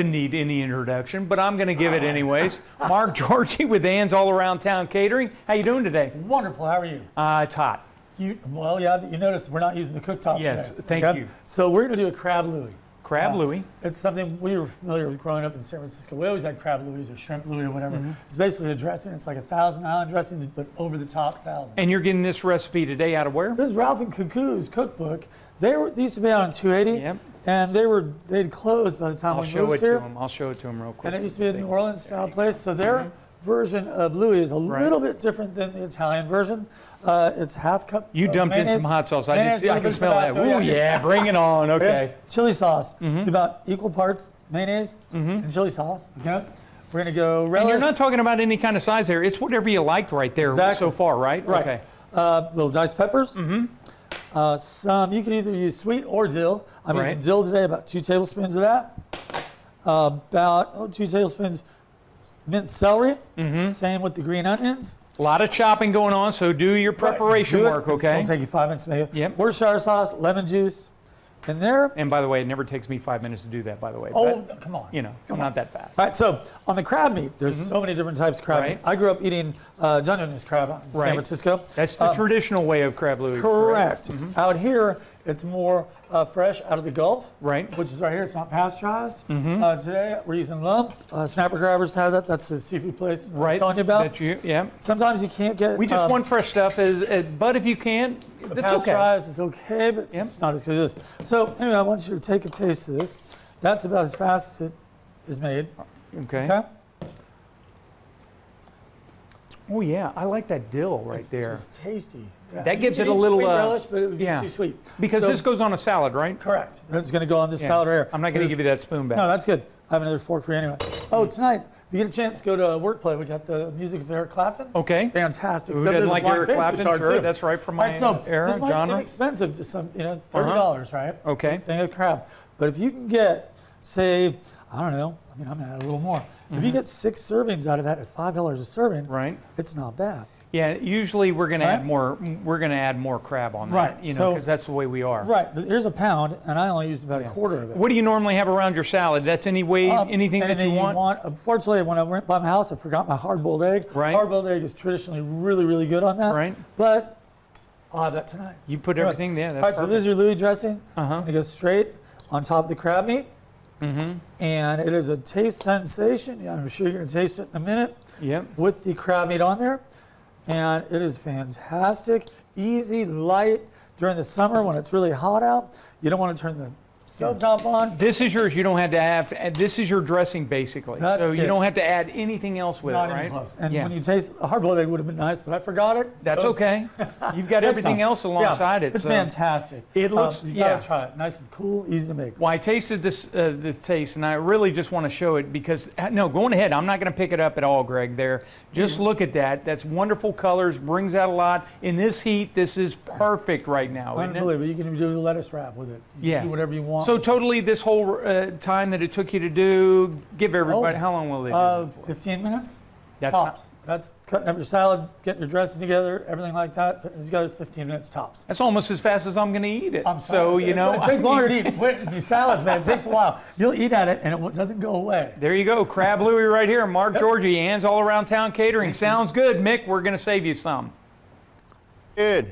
Need any introduction, but I'm going to give it anyways. Mark Georgie with Ann's All Around Town Catering. How you doing today? Wonderful. How are you? It's hot. Well, yeah. You notice we're not using the cooktop Yes, today. thank you. So we're going to do a crab louis. Crab louis. It's something we were familiar with growing up in San Francisco. We always had crab louis or shrimp louis or whatever. It's basically a dressing. It's like a Thousand Island dressing, but over the top thousand. And you're getting this recipe today out of where? This is Ralph and Cuckoo's cookbook. They used to be out on 280. Yep. And they'd closed by the time we moved here. I'll show it to them real quick. And it used to be a New Orleans style place. So their version of Louis is a little bit different than the Italian version. It's half cup. You dumped in some hot sauce. I can smell that. Tabasco, Ooh, yeah, bring it on. Okay. Chili sauce. About equal parts mayonnaise and chili sauce. Okay. We're gonna go relish. And you're not talking about any kind of size there. It's whatever you liked right there so far, right? Right. Okay. Little diced peppers. Some you can either use sweet or dill. I'm using dill today. About 2 tablespoons of that. About 2 tablespoons minced celery. Same with the green onions. A lot of chopping going on, so do your preparation work, okay? It'll take you 5 minutes to make it. Yep. Worcestershire sauce, lemon juice, in there. And by the way, it never takes me 5 minutes to do that, by the way. Oh, but, come on. You know, I'm not that fast. All right, so on the crab meat, there's so many different types of crab meat. I grew up eating Dungeness crab in San Francisco. That's the traditional way of crab louis. Correct. Out here, it's more fresh out of the Gulf. Right. Which is right here. It's not pasteurized. Today, we're using lump. Snapper Crabbers have that. That's the seafood place I was telling you about. Sometimes you can't get... We just want fresh stuff, but if you can, that's okay. Pasteurized is okay, but it's not as good as this. So anyway, I want you to take a taste of this. That's about as fast as it is made. Okay. Oh yeah, I like that dill right there. It's tasty. Yeah. That gives it a little sweet relish, but it would be too sweet. Because this goes on a salad, right? Correct. It's going to go on this salad right here. I'm not going to give you that spoon back. No, that's good. I have another fork for you anyway. Oh, tonight, if you get a chance, go to Workplay. We got the music of Eric Clapton. Okay. Fantastic. Who doesn't like Eric Clapton? Sure, that's right from my era, this might genre. seem expensive to some, $30, right? Okay. Thing of crab. But if you can get, say, I don't know, I'm going to add a little more. If you get 6 servings out of that at $5 a serving, it's not bad. Yeah, usually we're going to add more. We're going to add more crab on that, because that's the way we are. Right, but here's a pound, and I only used about a quarter of it. What do you normally have around your salad? That's anything that you want? Unfortunately, when I went by my house, I forgot my hard-boiled egg. Right. Hard-boiled egg is traditionally really, really good on that. Right. But I'll have that tonight. You put everything there. That's all right, so this is your Louis dressing. Uh-huh. It goes straight on top of the crab meat. And it is a taste sensation. I'm sure you're going to taste it in a minute. Yep. With the crab meat on there. And it is fantastic, easy, light during the summer when it's really hot out. You don't want to turn the stovetop on. This is yours. You don't have to have. This is your dressing basically. So you don't have to add anything else with it, right? Not even close. And when you taste a hard-boiled egg would have been nice, but I forgot it. That's okay. You've got everything else alongside it. It's fantastic. It looks. You gotta try it. Nice and cool, easy to make. Well, I tasted this taste, and I really just want to show it because no, going ahead. I'm not going to pick it up at all, Greg. There, just look at that. That's wonderful colors. Brings out a lot in this heat. This is perfect right now. Unbelievable. You can do the lettuce wrap with it. You can do whatever you want. So totally, this whole time that it took you to do, give everybody, how long will they do? 15 minutes. That's tops. That's cutting up your salad, getting your dressing together, everything like that. Putting it together 15 minutes tops. That's almost as fast as I'm going to eat it. I'm sorry. So, it takes longer to eat. These salads, man, it takes a while. You'll eat at it and it doesn't go away. There you go. Crab Louis right here. Mark Georgie, Ann's All Around Town Catering. Sounds good, Mick. We're going to save you some. Good.